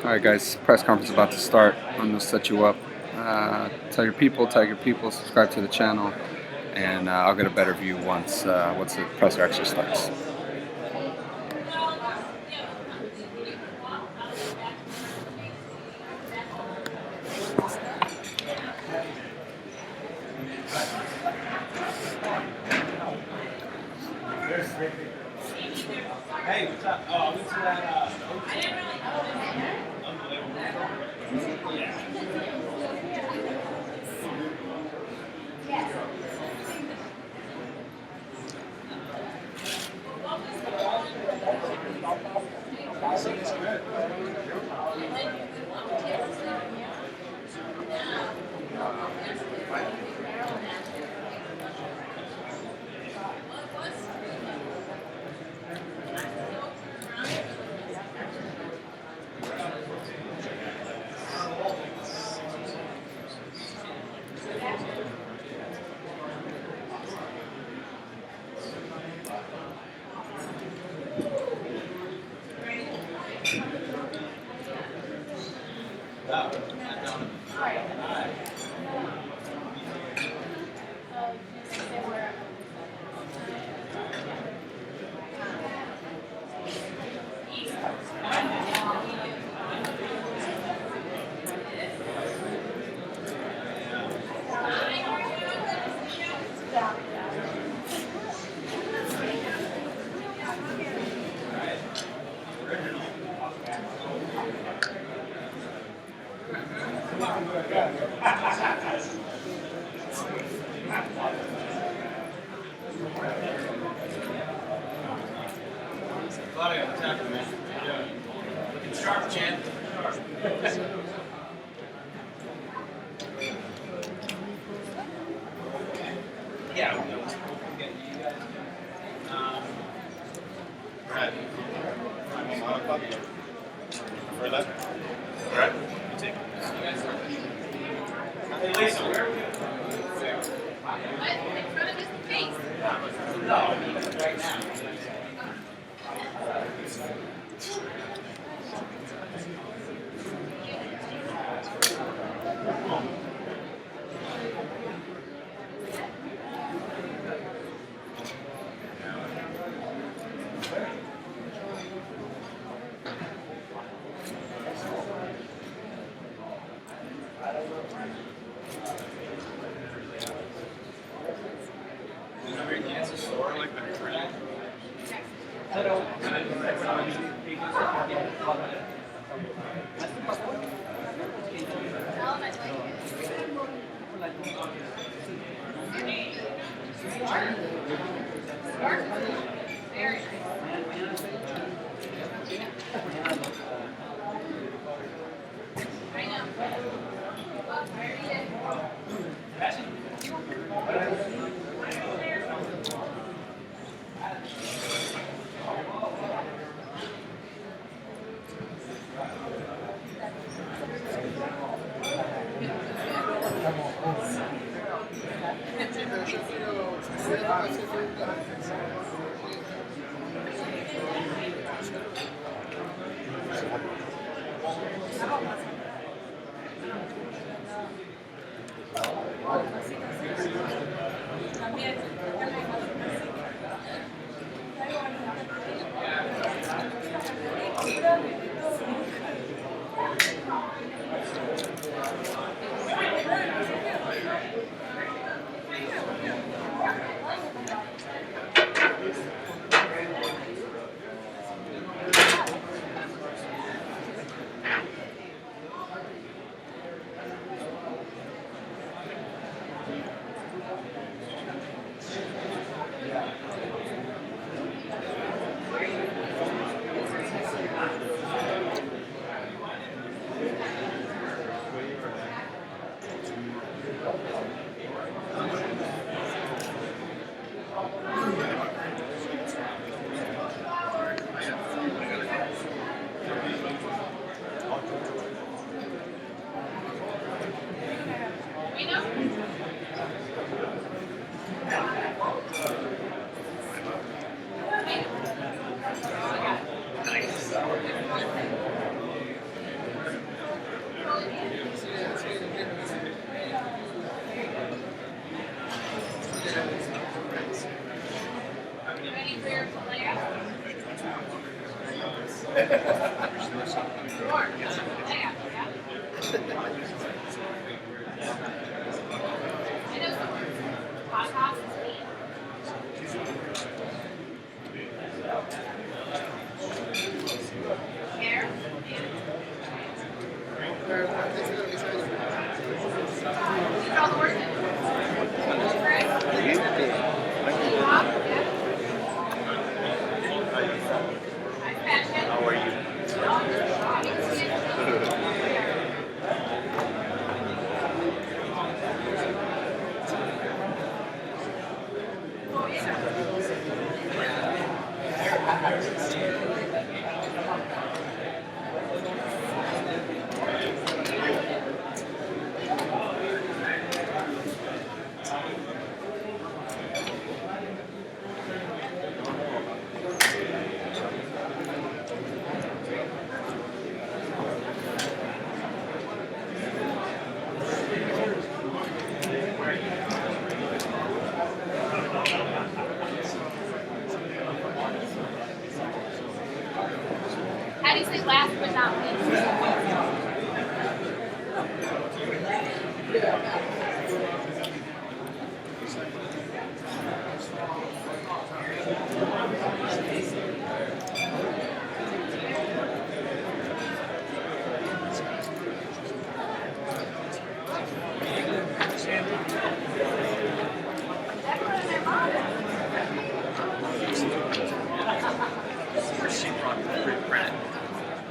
All right, guys, press conference about to start. I'm gonna set you up. Tell your people, subscribe to the channel, and I'll get a better view once the presser actually starts. Hey, what's up? Oh, I went to that. Unbelievable. Claudio, what's happening, man? Yeah. Looking sharp, champ. Yeah, we know what's getting you guys. Brad. I'm on club. For that. Brad, you take it. Hey, Lisa, where are we? In front of his face. No, right now. How are you? How do you say last but not least?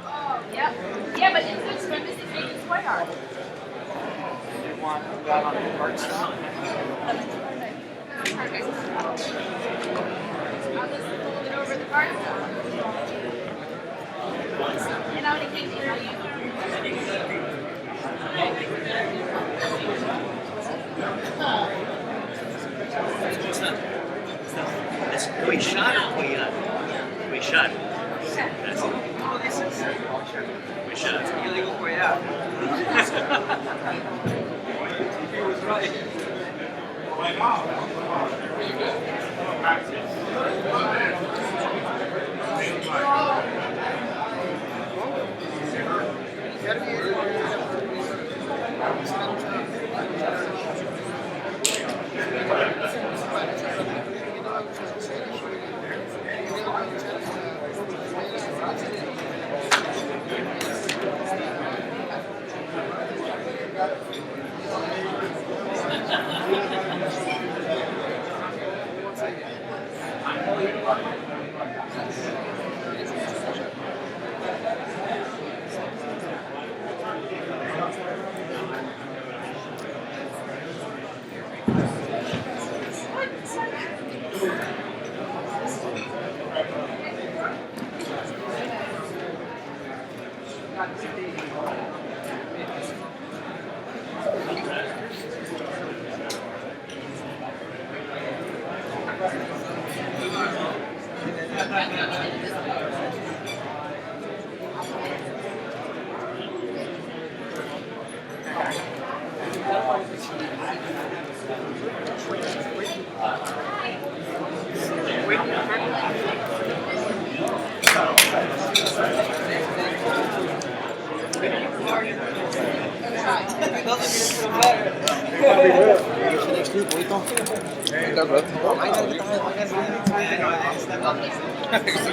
Oh, yep. Yeah, but in this one, this is Nathan's Cuellar. You want that on the card stop? Perfect. I'll just pull it over the card. And how many cases are you? We shot it. We shot it. That's it. We shot it. Illegal Cuellar. He was right.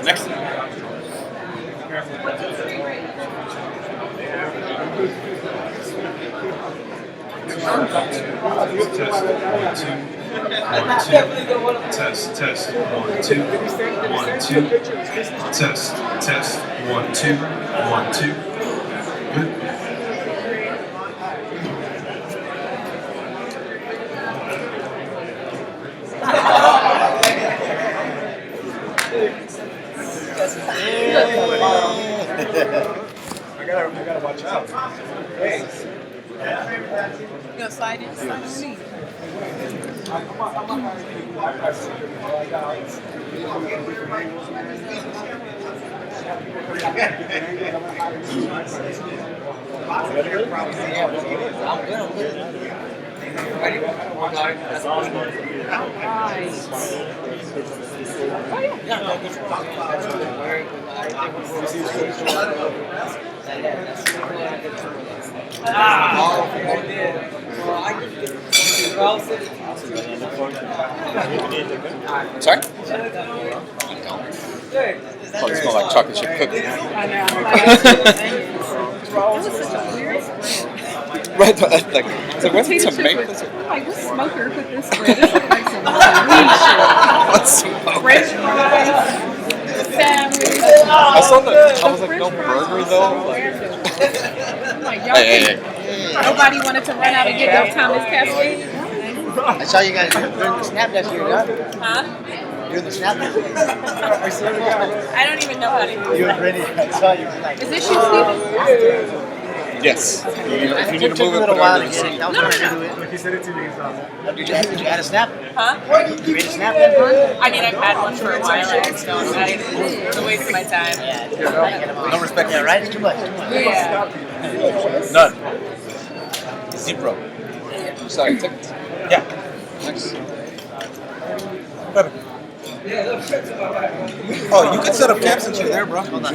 Next. Test, test, 1, 2, 1, 2, test, test, 1, 2, 1, 2. Good. I gotta watch out. Hey. You gonna slide in? Slide on me. I'm good. Ready? That's awesome. Nice. Yeah, no, good. Sorry? Probably smell like chocolate chip cookies. I know. Right, like, it's like, what's tomatoes? Like, what smoker put this spread? This looks like some weed shit. What's smoke? French fries, sandwich. I was like, no burger though? Like, Like, y'all hey. nobody wanted to run out and get those Thomas Cascade? I saw you guys doing the snap dance here, huh? Huh? Doing the snap dance. I don't even know how to do You it. were ready. I saw you. Like, Is this you, Steven? Yes. If you need it to took move a it, little put while it to on get it. I was trying to do it. He said it to me. Did you add a snap? Huh? Did you add a snap dance? I mean, I've had one for a while. I just don't. It's a waste of my time. No respect. Yeah, right? It's too much. Yeah. None. Zero. Sorry, tickets. Yeah. Next. Oh, you can set up camp since you're there, bro. Hold on.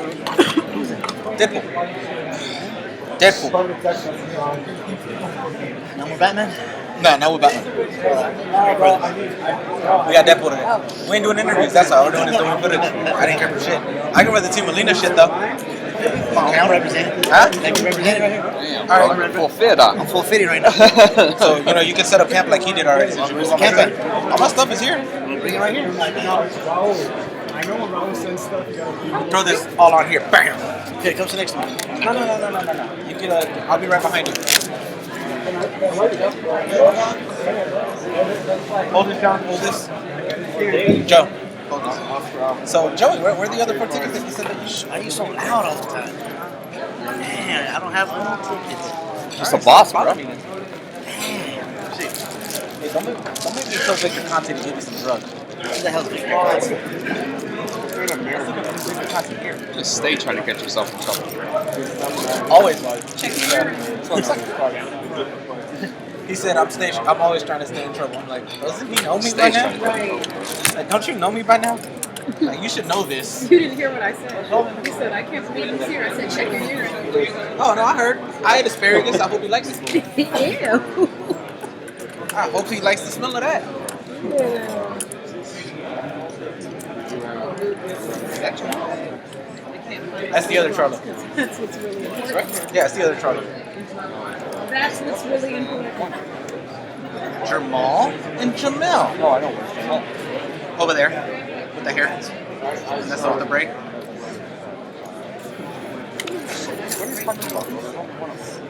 Deadpool. Deadpool. No more Batman? Nah, now we're Batman. We got Deadpool today. We ain't doing interviews, that's all. We're doing is doing footage. I didn't care for shit. I can wear the Team Molina shit, though. Okay, I'm representing. Huh? Like you represented right here? Damn, All right. bro, like a full fit on. I'm full fitting right now. So, you know, you can set up camp like he did already. Since you was on my Camp side. All my stuff is here. Bring it right here. I know when Raul sends stuff, you gotta Throw this all on here. Bam! Here, come to next one. No. You can, I'll be right behind you. Hold this, John. Hold this. Joe. Hold this. So, Joey, where are the other 4 tickets that you said that you Why are you so loud all the time? Man, I don't have any tickets. Just a boss, bro. Hey, don't make me so big your content to give you some drugs. What the hell is this? Just stay trying to get yourself in trouble. Always. Check your He said, I'm always trying to stay in trouble. I'm like, doesn't he know me by now? Like, don't you know me by now? Like, you should know this. You didn't hear what I said. You said, I can't believe he's here. I said, check your urine. Oh, no, I heard. I ate asparagus. I hope he likes it. Ew. I hope he likes the smell of that. That's the other Charlo. That's what's really important. Yeah, it's the other Charlo. That's what's really important. Jermall and Jamel. Oh, I know where's Jamel. Over there, with the hair. And that's the one with the braid.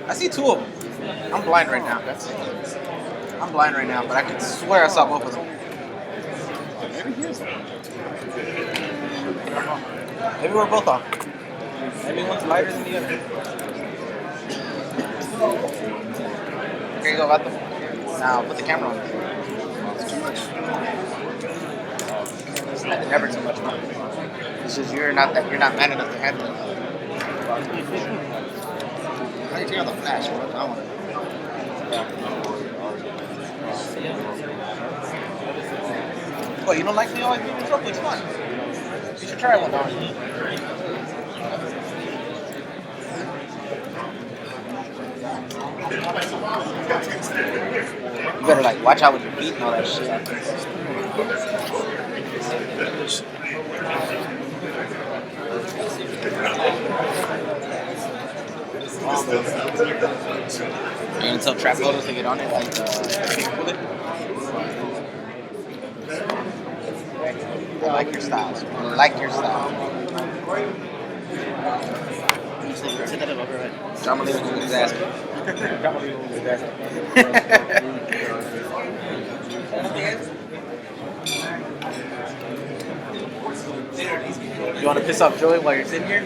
I see 2 of them. I'm blind right now. But I can swear I saw both of them. Maybe we're both off. Maybe one's lighter than the other. Here you go, got them. Now put the camera on. It's too much. It's never too much fun. It's just you're not man enough to handle it. How do you turn on the flash? I want it. What, you don't like me always being in trouble? It's fun. You should try one now. You better like watch out with your feet and all that shit. You're gonna tell trap photos to get on it, like bullet. I like your style. Set that up over right. I'm gonna leave it with his ass. You want to piss off Joey while you're sitting here?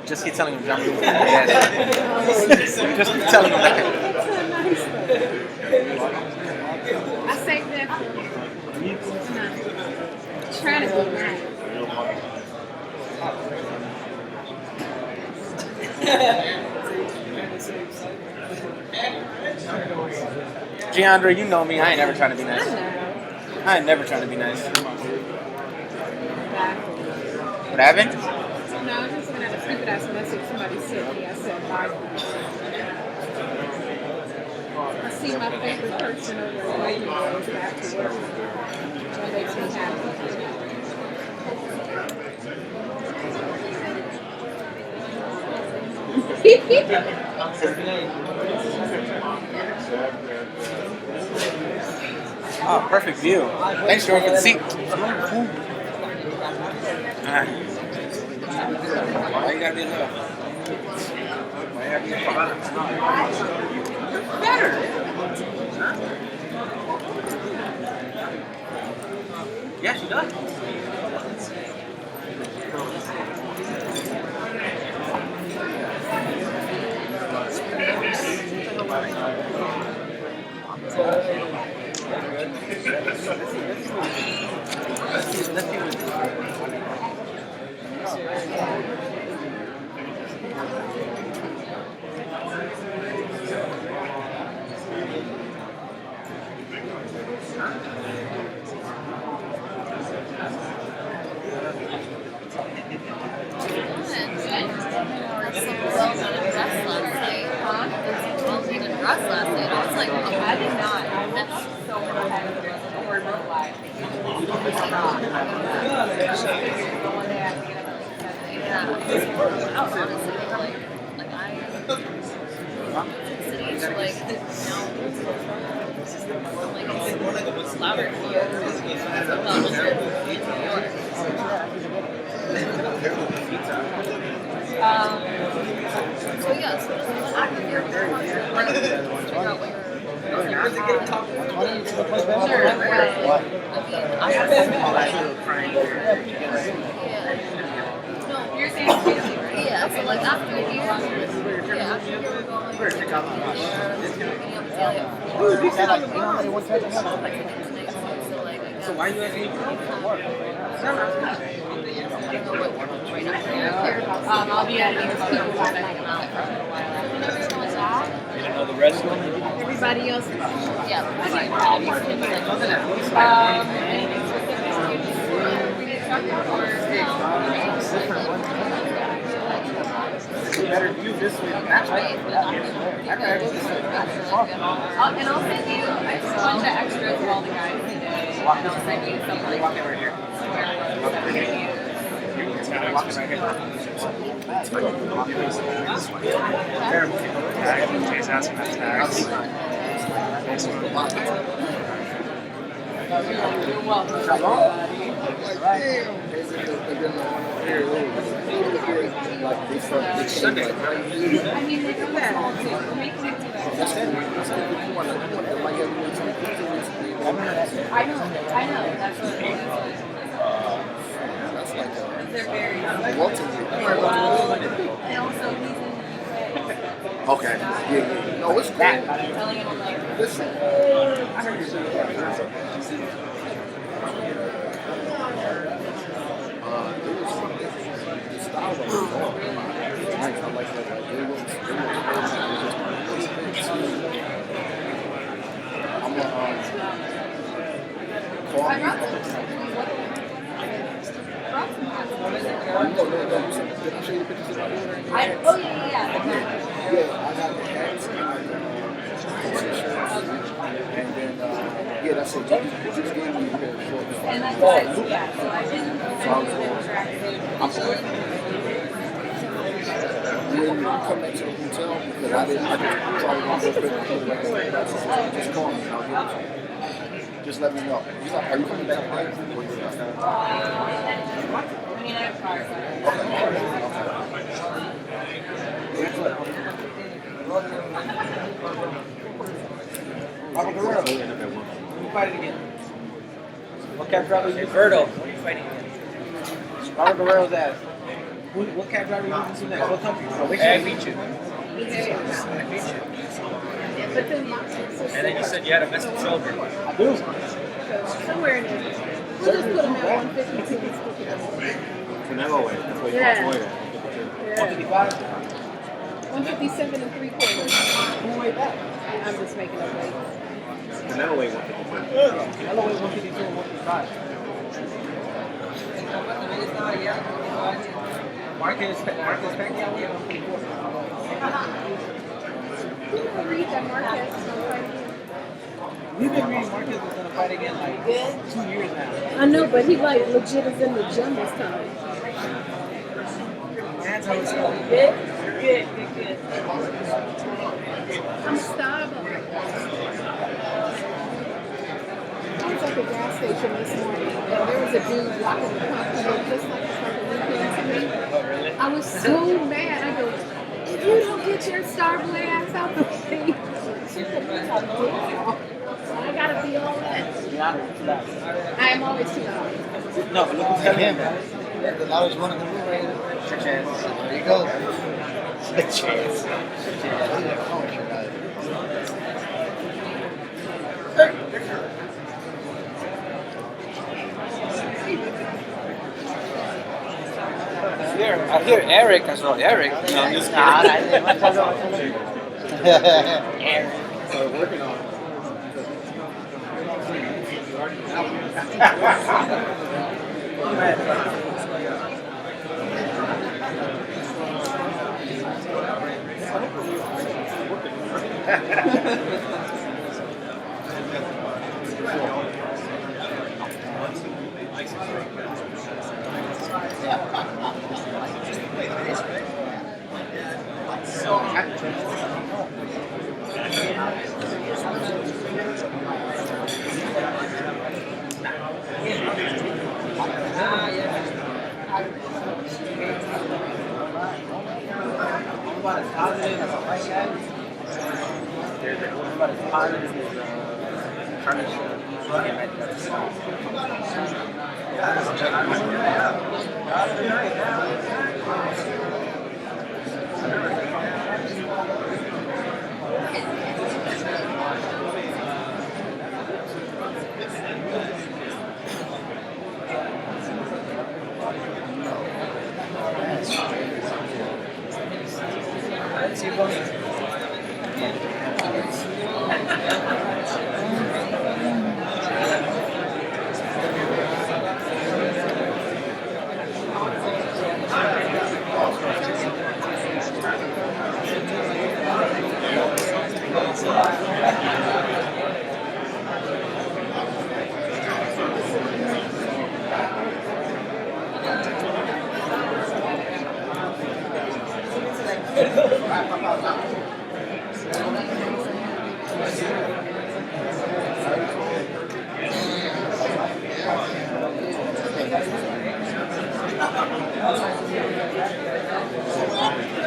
Just keep telling him John Lee. Just keep telling him that. I saved that. Trying to be nice. Giandra, you know me. I ain't never trying to be nice. I know. I ain't never trying to be nice. What happened? No, last message somebody sent me. I said, bye. I see my favorite person over at Lubin goes back to work. That makes me happy. Oh, perfect view. Thanks, Jordan, for the seat. Alright. Why you gotta be in the middle? Why you gotta be in the middle? Better. Yeah, she does. So why are you asking me for work? I'll be editing this video. You don't know the rest of them? Everybody else? Yeah. It's a better view this way than that way. And I'll send you a bunch of extras of all the guys today. And I'll send you some like Walk it right here. Jay's asking about tags. You're welcome. Sunday. I mean, look at that. We're making it to that. I know. That's what it is. They're very. And also, he's in the UK. Okay. Yeah. No, it's cool. I'm telling him, like, Listen. I heard you. The style of it. I like that. I'm gonna call I brought some. Did I show you the pictures of my daughter? Oh, yeah. Yeah, I got the hats and t-shirts. And then, yeah, that's it. You just gave me a pair of shorts. And that's what so I didn't When you come back to the hotel, because I just probably want to go straight to the just call me and I'll give it to you. Just let me know. Are you coming back today? I mean, I have cars. Papa Guerrero. You fight it again. What cab driver you Berto. What are you fighting against? Papa Guerrero's ass. What cab driver are you moving to next? What country? I beat you. I beat you. And then you said you had a missing shoulder. I do. Somewhere in there. We'll just put them at 152 and stick it up. Canelo way. That's what you Yeah. want. 155? 157 and 3/4. Who weighed that? I'm just making up weight. Canelo way 152. Canelo weighs 152 and 155. Marcus Pacquiao. People read that Marquez is gonna fight again. We've been reading Marcus was gonna fight again like 2 years now. I know, but he like legit is in the gym this time. That's how it's going. Good. I'm starving. I was at the gas station this morning, and there was a dude walking the pump, just like it's like a weekend to me. I was so mad. I go, if you don't get your starving ass out the way, I gotta be all that. I am always too loud. No, but look what's him. The loudest one in the room right here. There you go. The chance. I hear Eric as well. Eric. No, I'm just Eric. So we're working on it. about as positive as a white guy. What about as positive as trying to plug it right there. Let's see what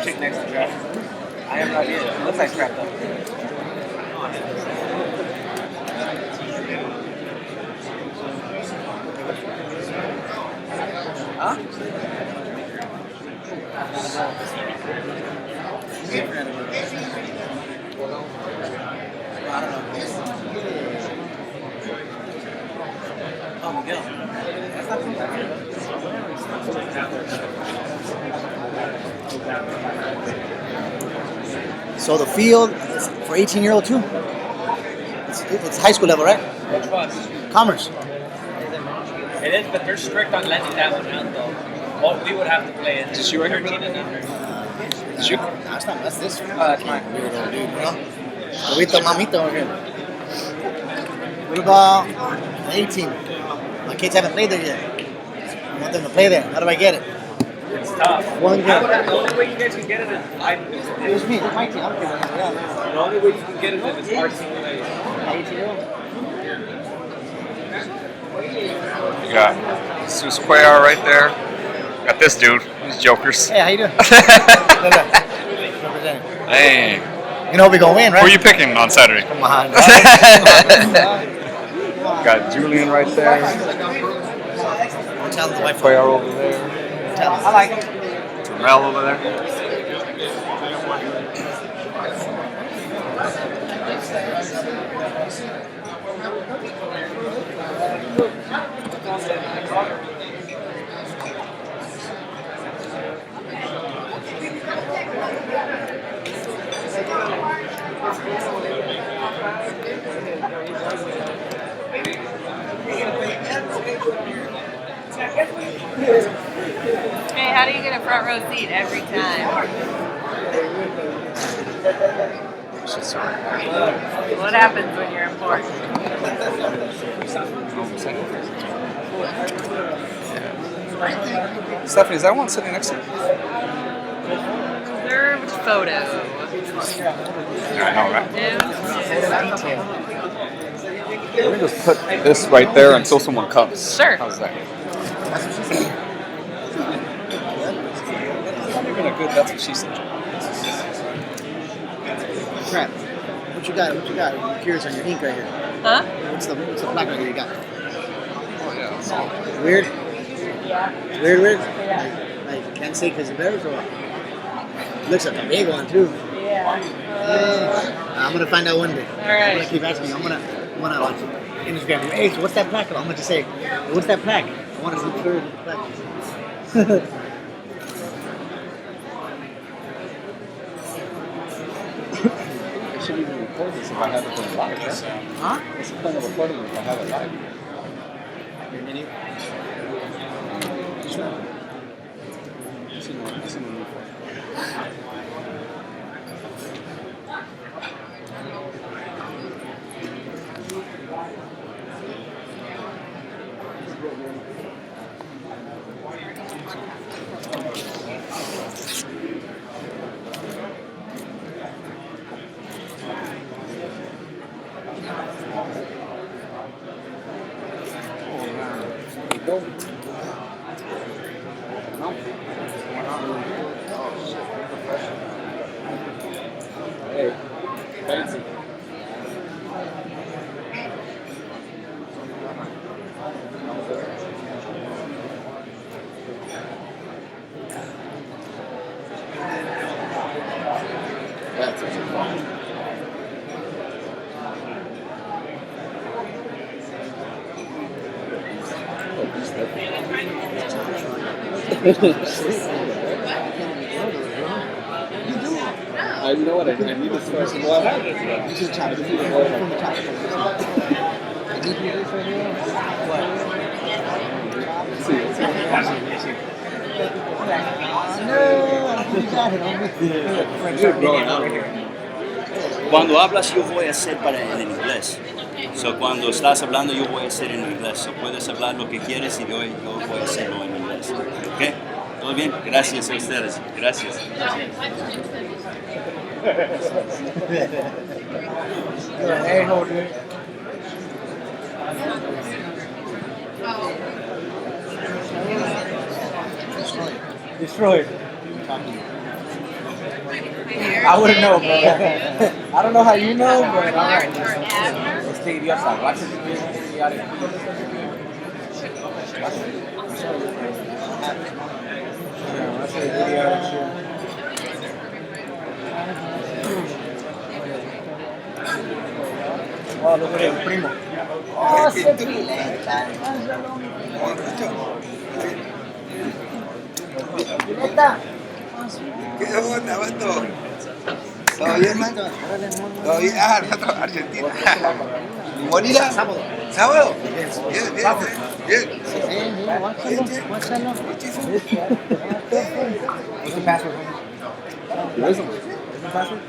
chick next to Jeff. I am not here. It looks like crap though. Huh? I don't know. Oh, Miguel. That's not too bad. So the field is for 18-year-old too? It's high school level, right? Which one? Commerce. It is, but they're strict on letting that one out though. What we would have to play is 13 and under. Shoot. No, it's not. That's this. That's mine. Weird old dude, you know? Ahorita mamita over here. What about 18? My kids haven't played there yet. I want them to play there. How do I get it? It's tough. One The only way you guys can get it is It's me. It's my team. I don't care what yeah. the only way you can get it is our team. 18-year-old? You got Cuellar right there. Got this dude. These jokers. Hey, how you doing? Hey. You know we're going to win, right? Who are you picking on Saturday? Come on. Got Julian right there. Tell the wife Cuellar over there. I like it. Jermall over there. Hey, how how do you get a front row seat every time? What happens when you're important? Stephanie, is that one sitting next to you? Reserved photo. I know, right? Yeah. Let me just put this right there until someone comes. Sure. How's that? That's what she said. That's what she said. Crap. What you got? What you got? I'm curious on your ink right here. Huh? What's the plaque right here you got? Oh, yeah, that's all. Weird? Yeah. Weird? Like can't say because of theirs or what? Looks like a big one too. Yeah. I'm gonna find out one day. All right. I'm gonna keep asking you. I'm gonna like Instagram you. Hey, so what's that plaque? I'm gonna just say, what's that plaque? I want to see the plaque. I should even record this if I have it on live, right? Huh? What's the point of recording it if I have it live? Your menu? Hey, fancy. That's it. I know what I need to start some more. You should try to do it from the top. Cuando hablas yo voy a hacer en inglés. So, cuando estás hablando yo voy a hacer en inglés. So, puedes hablar lo que quieres y yo voy a hacerlo en inglés. ¿Ok? ¿Todo bien? Gracias a ustedes. Gracias. Hey, hold it. Destroyed. I wouldn't know, bro. I don't know how you know, but Let's take the upside. Watch Oh, look at him, primo. Oh, ¿Qué onda, vato? ¿Todo bien, man? ¿Todo bien? Ah, nosotros, Argentina. ¿Bonita? ¿Sábado? Bien, bien, bien. What's the password? There isn't. What's the password?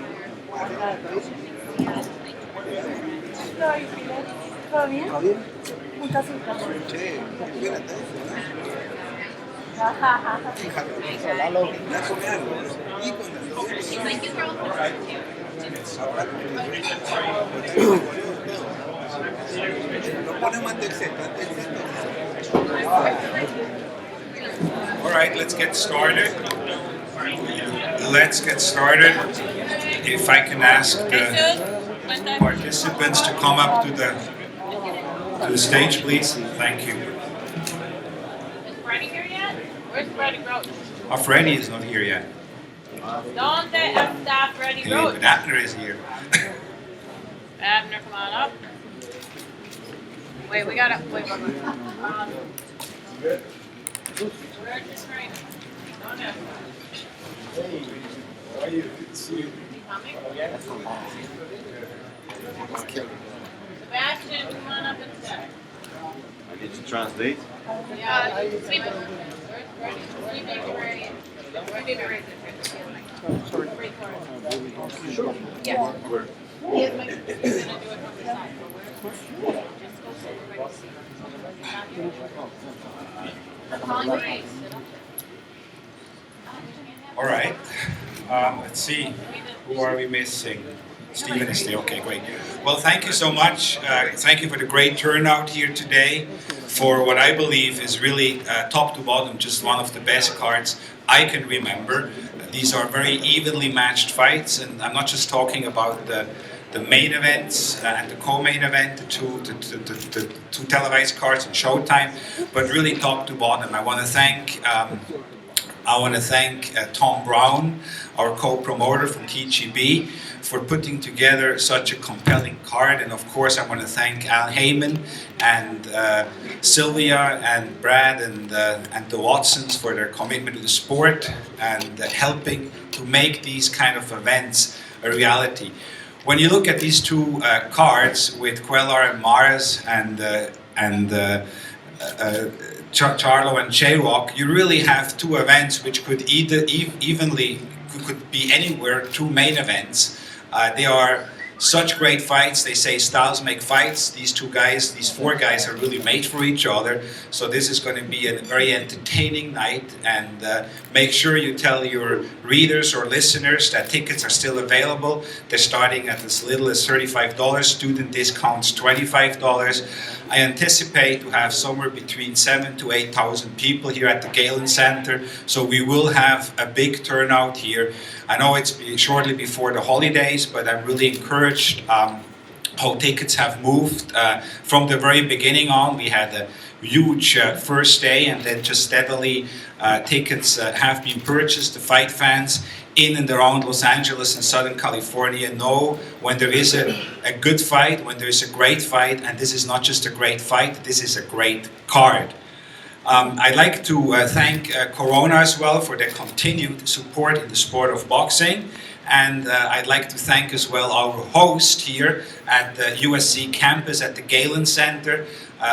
¿Todo bien? ¿Todo bien? ¿Cómo estás en casa? Che, bien hasta eso. ¿Ya comí algo? ¿Y con no ponemos ante el centro, ante el centro. All right, let's get started. Let's get started. If I can ask the participants to come up to the stage, please. Thank you. Is Freddie here yet? Where's Freddie Roach? Our Freddie is not here yet. ¿Dónde está Freddie Roach? But Abner is here. Abner, come on up. Wait, we gotta wait. Where's this train? Okay. Hey, how are you? Good to see you. Coming? Sebastian, come on up instead. I need to translate. Yeah, sleep. Yeah. All right. Let's see. Who are we missing? Stephen is there. Okay, great. Well, thank you so much. Thank you for the great turnout here today for what I believe is really top to bottom just one of the best cards I can remember. These are very evenly matched fights, and I'm not just talking about the main events and the co-main event, the two televised cards on Showtime, but really top to bottom. I want to thank Tom Brown, our co-promoter from TGB, for putting together such a compelling card. And of course, I want to thank Al Heyman and Sylvia and Brad and the Watsons for their commitment to the sport and helping to make these kind of events a reality. When you look at these two cards with Cuellar and Mares and Charlo and J-Rock, you really have two events which could could be anywhere, two main events. They are such great fights. They say styles make fights. These four guys are really made for each other. So this is going to be a very entertaining night. And make sure you tell your readers or listeners that tickets are still available. They're starting at as little as $35. Student discounts $25. I anticipate to have somewhere between 7,000 to 8,000 people here at the Galen Center. So we will have a big turnout here. I know it's shortly before the holidays, but I'm really encouraged how tickets have moved. From the very beginning on, we had a huge first day, and then just steadily tickets have been purchased. The fight fans in and around Los Angeles and Southern California know when there is a good fight, when there is a great fight, and this is not just a great fight, this is a great card. I'd like to thank Corona as well for their continued support in the sport of boxing. And I'd like to thank as well our host here at the USC campus at the Galen Center.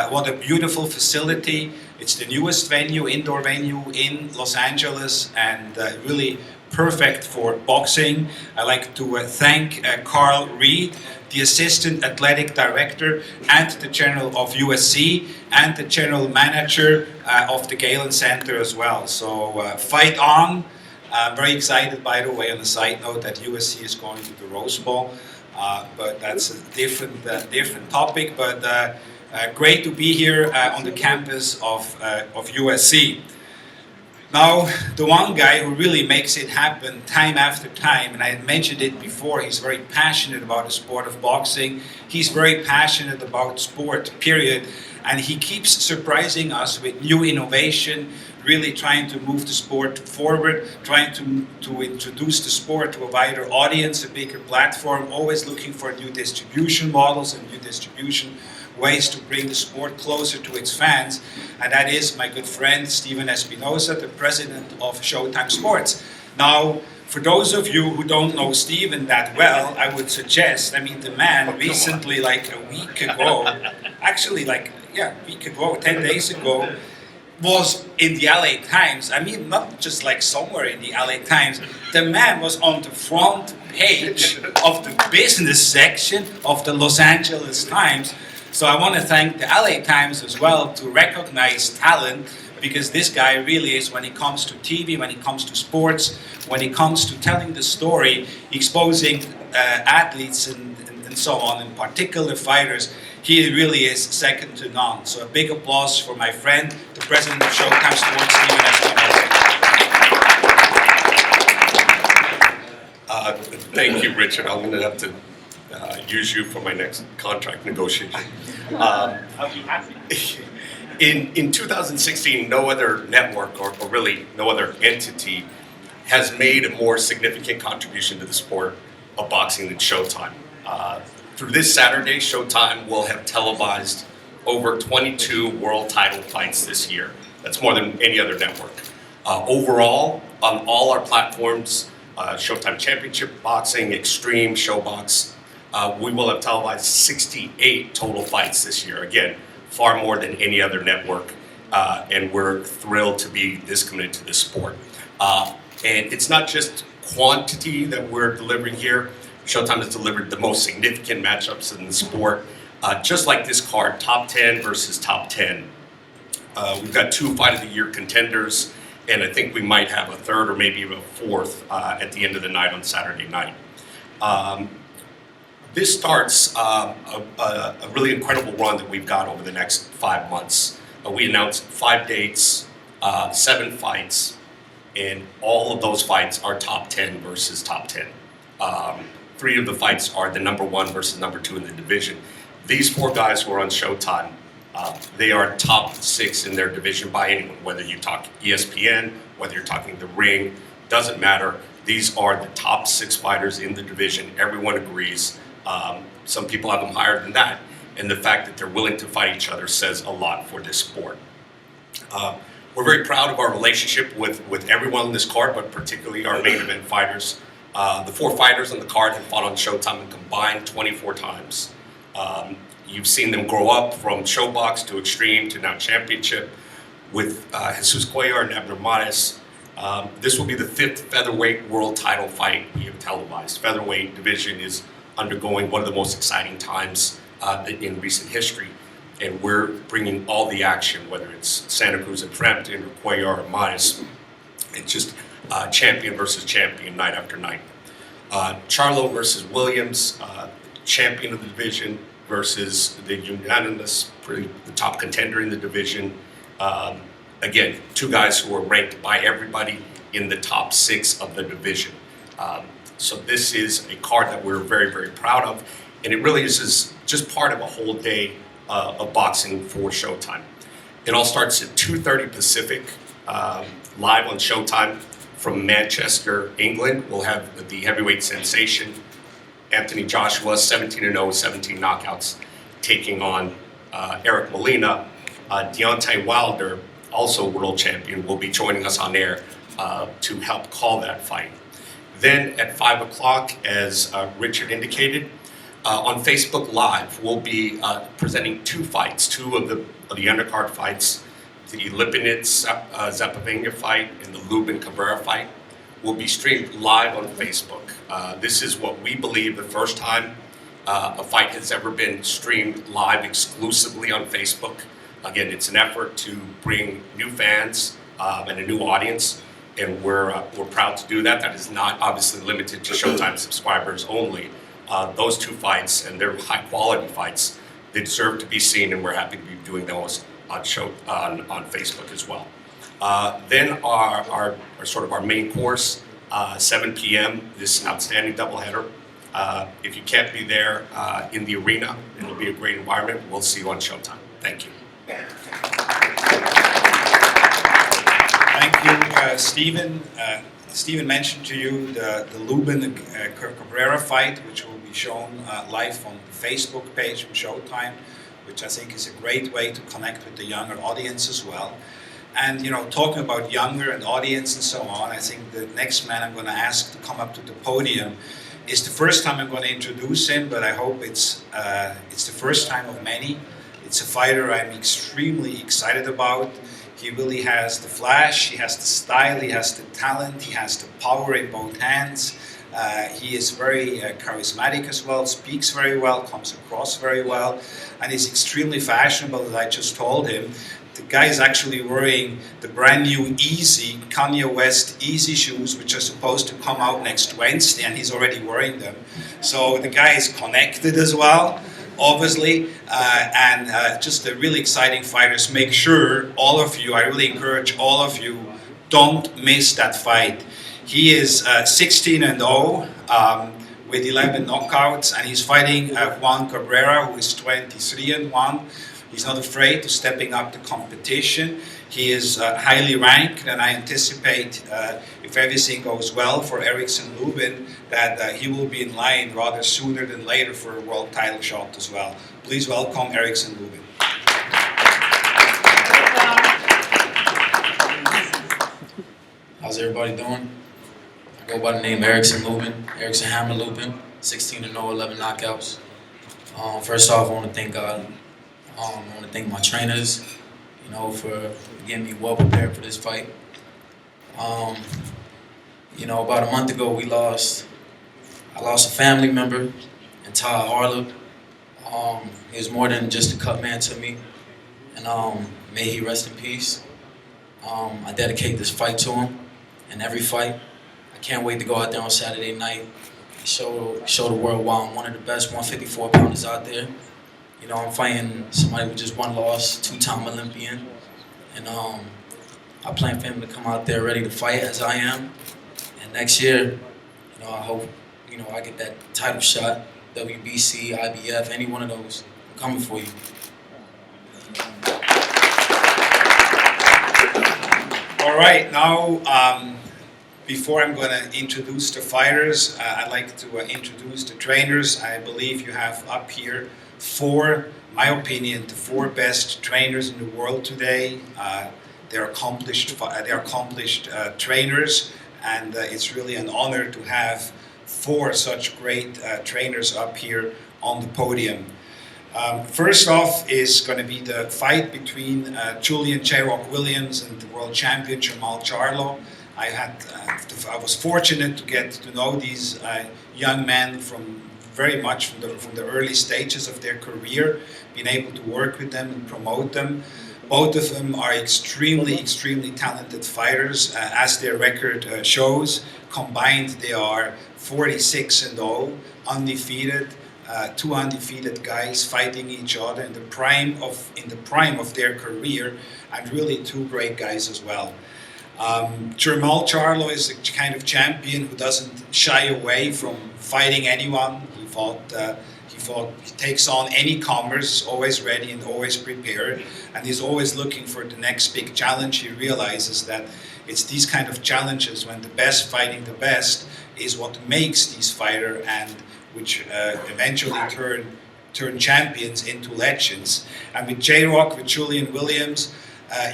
What a beautiful facility. It's the newest venue, indoor venue in Los Angeles, and really perfect for boxing. I'd like to thank Carl Reed, the Assistant Athletic Director and the General of USC, and the General Manager of the Galen Center as well. So fight on. I'm very excited, by the way, on a side note, that USC is going to the Rose Bowl, but that's a different topic. But great to be here on the campus of USC. Now, the one guy who really makes it happen time after time, and I mentioned it before, he's very passionate about the sport of boxing. He's very passionate about sport, period. And he keeps surprising us with new innovation, really trying to move the sport forward, trying to introduce the sport to a wider audience, a bigger platform, always looking for new distribution models and new distribution ways to bring the sport closer to its fans. And that is my good friend Steven Espinosa, the president of Showtime Sports. Now, for those of you who don't know Steven that well, I would suggest, the man recently, like a week ago, actually a week ago, 10 days ago, was in the LA Times. Not just like somewhere in the LA Times. The man was on the front page of the business section of the Los Angeles Times. So I want to thank the LA Times as well to recognize talent, because this guy really is, when it comes to TV, when it comes to sports, when it comes to telling the story, exposing athletes and so on, in particular fighters, he really is second to none. So a big applause for my friend, the president of Showtime Sports, Steven Espinosa. Thank you, Richard. I'm going to have to use you for my next contract negotiation. I'll be happy. In 2016, no other network, or really no other entity, has made a more significant contribution to the sport of boxing than Showtime. Through this Saturday, Showtime will have televised over 22 world title fights this year. That's more than any other network. Overall, on all our platforms, Showtime Championship Boxing, Extreme, Showbox, we will have televised 68 total fights this year. Again, far more than any other network and we're thrilled to be this committed to this sport. And it's not just quantity that we're delivering here. Showtime has delivered the most significant matchups in the sport. Just like this card, top 10 versus top 10. We've got 2 Fight of the Year contenders, and I think we might have a third or maybe even a fourth at the end of the night on Saturday night. This starts a really incredible run that we've got over the next 5 months. We announced 5 dates, 7 fights, and all of those fights are top 10 versus top 10. 3 of the fights are the number 1 versus number 2 in the division. These 4 guys who are on Showtime, they are top 6 in their division by anyone, whether you talk ESPN, whether you're talking The Ring, doesn't matter. These are the top 6 fighters in the division. Everyone agrees. Some people have them higher than that. And the fact that they're willing to fight each other says a lot for this sport. We're very proud of our relationship with everyone on this card, but particularly our main event fighters. The 4 fighters on the card have fought on Showtime and combined 24 times. You've seen them grow up from Showbox to Extreme to now Championship with Jesus Cuellar and Abner Mares. This will be the 5th featherweight world title fight we have televised. Featherweight division is undergoing one of the most exciting times in recent history, and we're bringing all the action, whether it's Santa Cruz and Frampton or Cuellar or Mares. It's just champion versus champion night after night. Charlo versus Williams, champion of the division versus the unanimous, the top contender in the division. Again, 2 guys who are ranked by everybody in the top 6 of the division. So this is a card that we're very, very proud of, and it really is just part of a whole day of boxing for Showtime. It all starts at 2:30 Pacific, live on Showtime from Manchester, England. We'll have the heavyweight sensation, Anthony Joshua, 17-0, 17 knockouts, taking on Eric Molina. Deontay Wilder, also world champion, will be joining us on air to help call that fight. Then at 5 o'clock, as Richard indicated, on Facebook Live, we'll be presenting 2 fights, 2 of the undercard fights. The Lipinets-Zapovania fight and the Lubin Cabrera fight will be streamed live on Facebook. This is what we believe the first time a fight has ever been streamed live exclusively on Facebook. Again, it's an effort to bring new fans and a new audience, and we're proud to do that. That is not obviously limited to Showtime subscribers only. Those 2 fights, and they're high-quality fights, they deserve to be seen, and we're happy to be doing those on Facebook as well. Then our sort of our main course, 7 p.m., this outstanding doubleheader. If you can't be there in the arena, it'll be a great environment. We'll see you on Showtime. Thank you. Thank you, Stephen. Stephen mentioned to you the Lubin Cabrera fight, which will be shown live on the Facebook page from Showtime, which I think is a great way to connect with the younger audience as well. And, you know, talking about younger and audience and so on, I think the next man I'm going to ask to come up to the podium is the first time I'm going to introduce him, but I hope it's the first time of many. It's a fighter I'm extremely excited about. He really has the flash, he has the style, he has the talent, he has the power in both hands. He is very charismatic as well, speaks very well, comes across very well, and is extremely fashionable, as I just told him. The guy is actually wearing the brand new Kanye West Easy shoes, which are supposed to come out next Wednesday, and he's already wearing them. So the guy is connected as well, obviously, and just a really exciting fighters. Make sure, all of you, I really encourage all of you, don't miss that fight. He is 16-0 with 11 knockouts, and he's fighting Juan Cabrera, who is 23-1. He's not afraid to stepping up the competition. He is highly ranked, and I anticipate, if everything goes well for Erickson Lubin, that he will be in line rather sooner than later for a world title shot as well. Please welcome Erickson Lubin. How's everybody doing? I go by the name Erickson Lubin, Erickson Hammer Lubin, 16-0, 11 knockouts. First off, I want to thank God. I want to thank my trainers, for getting me well prepared for this fight. About a month ago, I lost a family member, and Todd Harlow. He was more than just a cut man to me, and may he rest in peace. I dedicate this fight to him, and every fight. I can't wait to go out there on Saturday night and show the world why I'm one of the best 154 pounders out there. I'm fighting somebody with just one loss, two-time Olympian, and I plan for him to come out there ready to fight as I am. And next year, I hope, I get that title shot, WBC, IBF, any one of those. I'm coming for you. All right, now before I'm going to introduce the fighters, I'd like to introduce the trainers. I believe you have up here my opinion, the four best trainers in the world today. They're accomplished trainers, and it's really an honor to have four such great trainers up here on the podium. First off is going to be the fight between Julian Williams and the world champion Jermall Charlo. I was fortunate to get to know these young men from the early stages of their career, being able to work with them and promote them. Both of them are extremely talented fighters, as their record shows. Combined, they are 46-0, undefeated. Two undefeated guys fighting each other in the prime of their career, and really two great guys as well. Jermall Charlo is a kind of champion who doesn't shy away from fighting anyone. He takes on any comers, always ready and always prepared, and he's always looking for the next big challenge. He realizes that it's these kind of challenges, when the best fighting the best, is what makes these fighters, and which eventually turn champions into legends. And with J-Rock, with Julian Williams,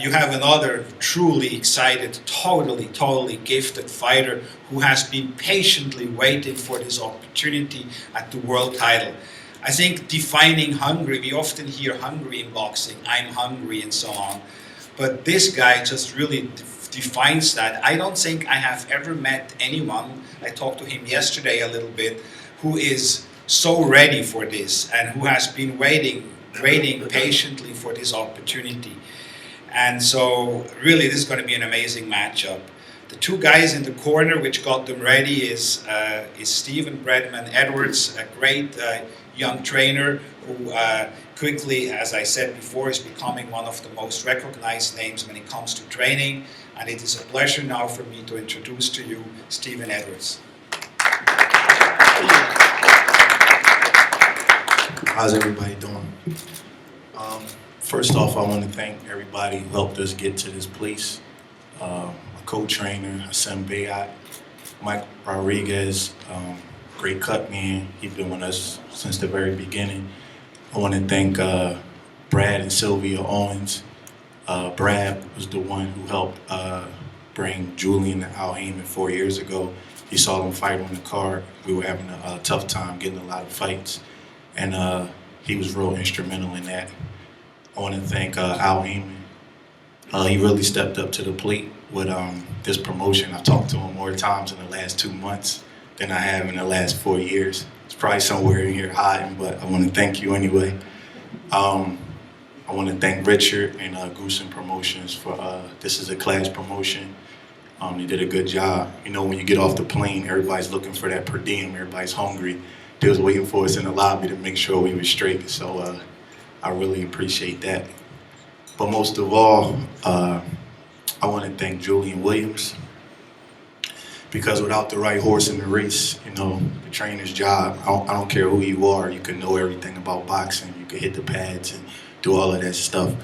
you have another truly excited, totally gifted fighter who has been patiently waiting for this opportunity at the world title. I think defining hungry, we often hear hungry in boxing, I'm hungry and so on. But this guy just really defines that. I don't think I have ever met anyone, I talked to him yesterday a little bit, who is so ready for this and who has been waiting patiently for this opportunity. And so really this is going to be an amazing matchup. The two guys in the corner which got them ready is Stephen Bredman Edwards, a great young trainer who quickly, as I said before, is becoming one of the most recognized names when it comes to training. And it is a pleasure now for me to introduce to you Stephen Edwards. How's everybody doing? First off, I want to thank everybody who helped us get to this place. My co-trainer, Hassan Bayat, Mike Rodriguez, great cut man. He's been with us since the very beginning. I want to thank Brad and Sylvia Owens. Brad was the one who helped bring Julian to Al Heyman 4 years ago. He saw them fight on the card. We were having a tough time getting a lot of fights, and he was real instrumental in that. I want to thank Al Heyman. He really stepped up to the plate with this promotion. I've talked to him more times in the last 2 months than I have in the last 4 years. It's probably somewhere in here hiding, but I want to thank you anyway. I want to thank Richard and Goosen Promotions for this is a class promotion. They did a good job. You know, when you get off the plane, everybody's looking for that per diem. Everybody's hungry. They was waiting for us in the lobby to make sure we were straight. So I really appreciate that. But most of all, I want to thank Julian Williams, because without the right horse in the race, you know, the trainer's job, I don't care who you are, you can know everything about boxing, you can hit the pads and do all of that stuff.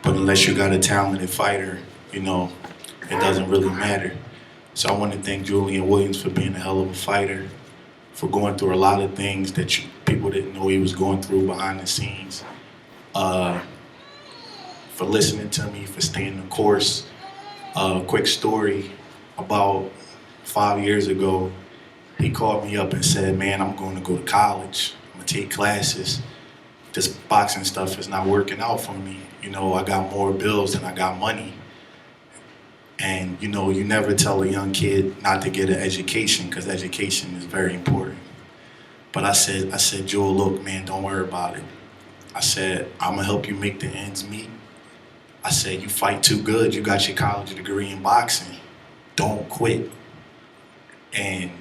But unless you got a talented fighter, you know, it doesn't really matter. So I want to thank Julian Williams for being a hell of a fighter, for going through a lot of things that people didn't know he was going through behind the scenes, for listening to me, for staying the course. Quick story, about 5 years ago, he called me up and said, man, I'm going to go to college. I'm going to take classes. This boxing stuff is not working out for me. You know, I got more bills than I got money. And, you know, you never tell a young kid not to get an education because education is very important. But I said, Joel, look, man, don't worry about it. I said, I'm gonna help you make the ends meet. I said, you fight too good. You got your college degree in boxing. Don't quit. And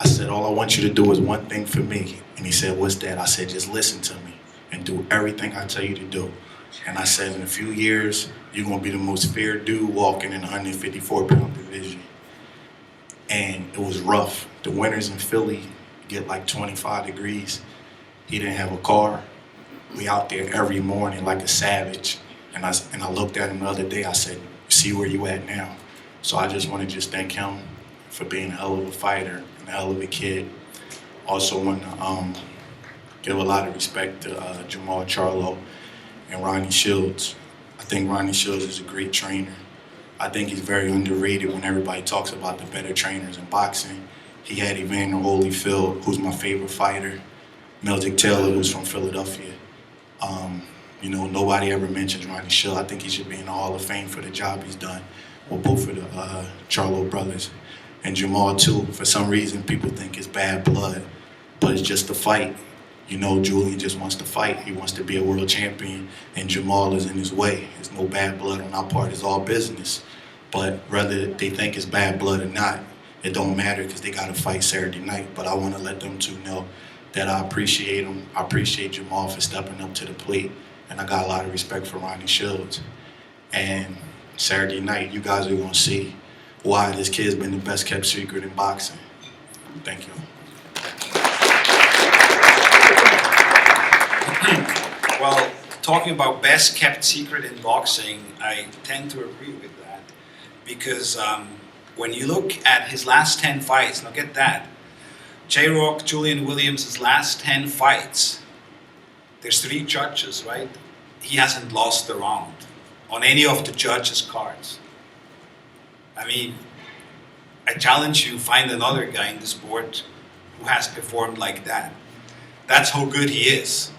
I said, all I want you to do is one thing for me. And he said, what's that? I said, just listen to me and do everything I tell you to do. And I said, in a few years, you're gonna be the most feared dude walking in the 154-pound division. And it was rough. The winters in Philly get like 25 degrees. He didn't have a car. We out there every morning like a savage. And I looked at him the other day, I said, see where you at now. So I just want to just thank him for being a hell of a fighter and a hell of a kid. Also want to give a lot of respect to Jermall Charlo and Ronnie Shields. I think Ronnie Shields is a great trainer. I think he's very underrated when everybody talks about the better trainers in boxing. He had Evander Holyfield, who's my favorite fighter, Meldick Taylor, who's from Philadelphia. You know, nobody ever mentions Ronnie Shields. I think he should be in the Hall of Fame for the job he's done with both of the Charlo brothers. And Jermall too, for some reason people think it's bad blood, but it's just a fight. You know, Julian just wants to fight. He wants to be a world champion, and Jermall is in his way. There's no bad blood on our part. It's all business. But whether they think it's bad blood or not, it don't matter because they got to fight Saturday night. But I want to let them two know that I appreciate them. I appreciate Jermall for stepping up to the plate, and I got a lot of respect for Ronnie Shields. And Saturday night, you guys are going to see why this kid's been the best kept secret in boxing. Thank you. Well, talking about best kept secret in boxing, I tend to agree with that because when you look at his last 10 fights, now get that, J-Rock, Julian Williams' last 10 fights, there's 3 judges, right? He hasn't lost a round on any of the judges' cards. I mean, I challenge you, find another guy in the sport who has performed like that. That's how good he is.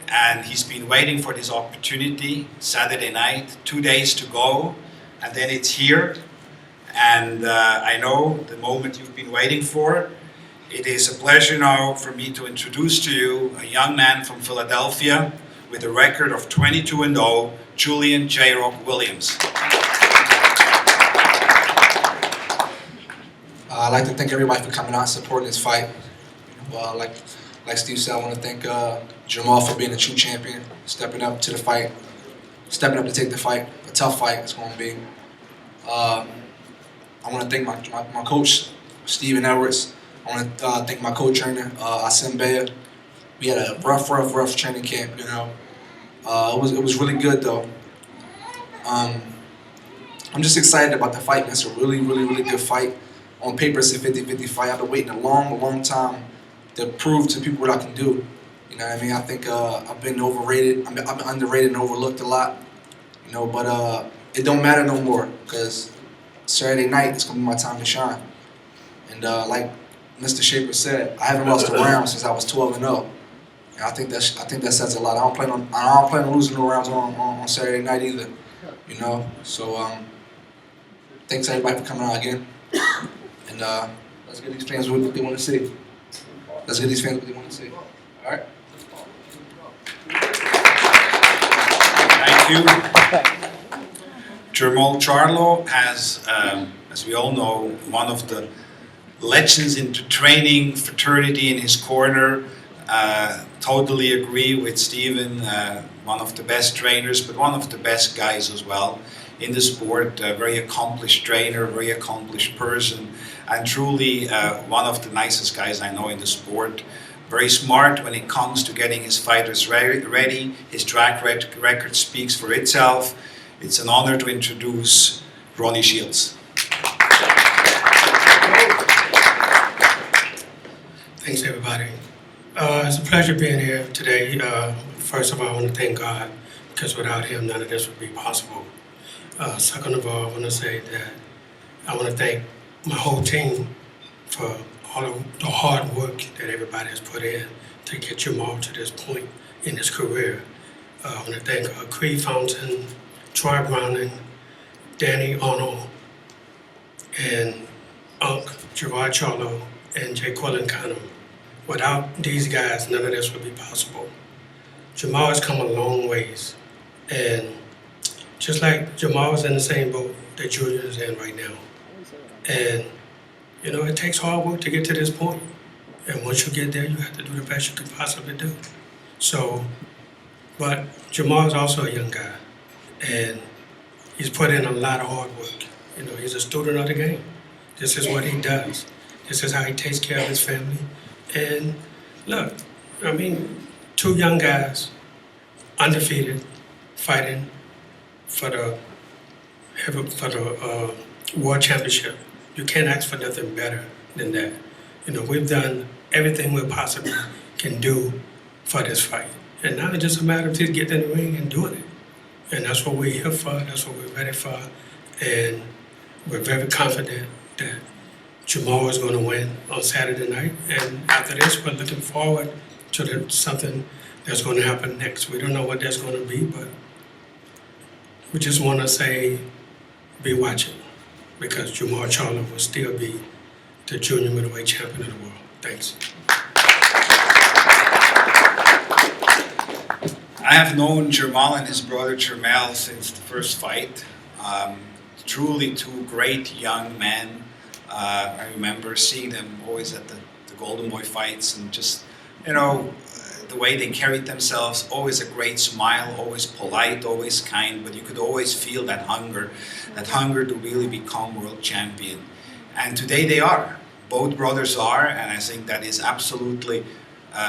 And he's been waiting for this opportunity, Saturday night, 2 days to go, and then it's here. And I know the moment you've been waiting for. It is a pleasure now for me to introduce to you a young man from Philadelphia with a record of 22-0, Julian J-Rock Williams. I'd like to thank everybody for coming out and supporting this fight. Well, like Steve said, I want to thank Jermall for being a true champion, stepping up to the fight, stepping up to take the fight, a tough fight it's going to be. I want to thank my coach, Steven Edwards. I want to thank my co-trainer, Asim Bea. We had a rough training camp, you know. It was really good, though. I'm just excited about the fight. It's a really good fight. On paper, it's a 50-50 fight. I've been waiting a long time to prove to people what I can do. You know what I mean? I think I've been overrated. I've been underrated and overlooked a lot. You know, but it don't matter no more because Saturday night it's gonna be my time to shine. And like Mr. Shaper said, I haven't lost a round since I was 12-0. And I think that says a lot. I don't plan on losing no rounds on Saturday night either. You know, so thanks everybody for coming out again. And let's get these fans what they want to see. Let's get these fans what they want to see. All right. Thank you. Jermall Charlo has, as we all know, one of the legends in the training fraternity in his corner. Totally agree with Steven, one of the best trainers, but one of the best guys as well in the sport. Very accomplished trainer, very accomplished person, and truly one of the nicest guys I know in the sport. Very smart when it comes to getting his fighters ready. His track record speaks for itself. It's an honor to introduce Ronnie Shields. Thanks, everybody. It's a pleasure being here today. First of all, I want to thank God, because without Him, none of this would be possible. Second of all, I want to say that I want to thank my whole team for all of the hard work that everybody has put in to get Jermall to this point in his career. I want to thank Creed Fountain, Troy Browning, Danny Arnold, and Jermall Charlo, and Cuellar. Without these guys, none of this would be possible. Jermall has come a long ways, and just like Jermall is in the same boat that Julian is in right now. And, you know, it takes hard work to get to this point. And once you get there, you have to do the best you can possibly do. So, but Jermall is also a young guy, and he's put in a lot of hard work. You know, he's a student of the game. This is what he does. This is how he takes care of his family. And look, I mean, 2 young guys, undefeated, fighting for the world championship. You can't ask for nothing better than that. You know, we've done everything we possibly can do for this fight. And now it's just a matter of just getting in the ring and doing it. And that's what we're here for, that's what we're ready for. And we're very confident that Jermall is going to win on Saturday night. And after this, we're looking forward to something that's going to happen next. We don't know what that's going to be, but we just want to say, be watching, because Jermall Charlo will still be the junior middleweight champion of the world. Thanks. I have known Jermall and his brother Jermall since the first fight. Truly 2 great young men. I remember seeing them always at the Golden Boy fights, and just, you know, the way they carried themselves, always a great smile, always polite, always kind, but you could always feel that hunger to really become world champion. And today they are. Both brothers are, and I think that is absolutely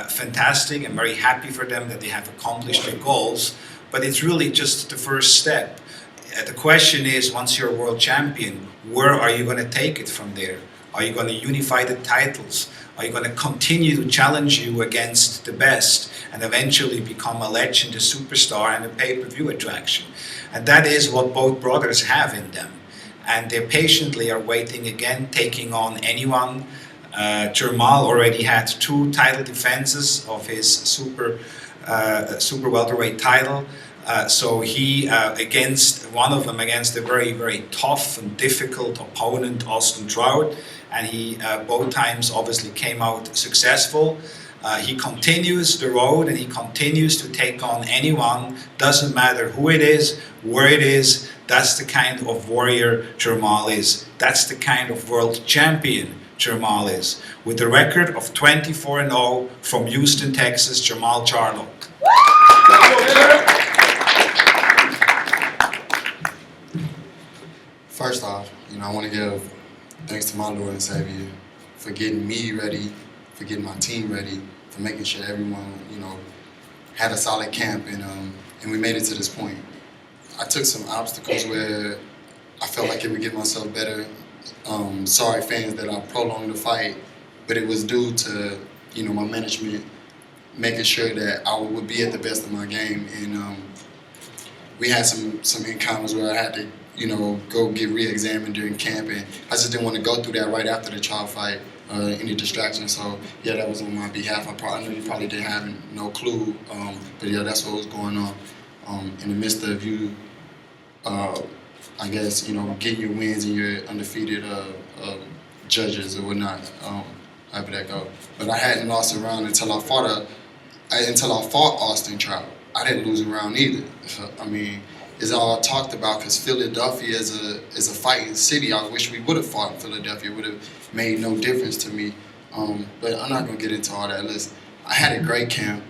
fantastic. I'm very happy for them that they have accomplished their goals, but it's really just the first step. The question is, once you're a world champion, where are you going to take it from there? Are you going to unify the titles? Are you going to continue to challenge you against the best and eventually become a legend, a superstar, and a pay-per-view attraction? And that is what both brothers have in them. And they patiently are waiting again, taking on anyone. Jermall already had 2 title defenses of his super welterweight title. So he, against one of them, against a very, very tough and difficult opponent, Austin Trout, and he both times obviously came out successful. He continues the road, and he continues to take on anyone. Doesn't matter who it is, where it is. That's the kind of warrior Jermall is. That's the kind of world champion Jermall is. With a record of 24-0 from Houston, Texas, Jermall Charlo. First off, you know, I want to give thanks to my Lord and Savior for getting me ready, for getting my team ready, for making sure everyone, you know, had a solid camp, and we made it to this point. I took some obstacles where I felt like it would get myself better. Sorry, fans, that I prolonged the fight, but it was due to, you know, my management making sure that I would be at the best of my game. And we had some encounters where I had to, you know, go get re-examined during camp, and I just didn't want to go through that right after the trial fight, any distractions. So yeah, that was on my behalf. I know you probably didn't have no clue, but yeah, that's what was going on. In the midst of you, I guess, you know, getting your wins and your undefeated judges or whatnot, however that go. But I hadn't lost a round until I fought Austin Trout. I didn't lose a round either. I mean, it's all talked about because Philadelphia is a fighting city. I wish we would have fought in Philadelphia. It would have made no difference to me. But I'm not gonna get into all that. Listen, I had a great camp.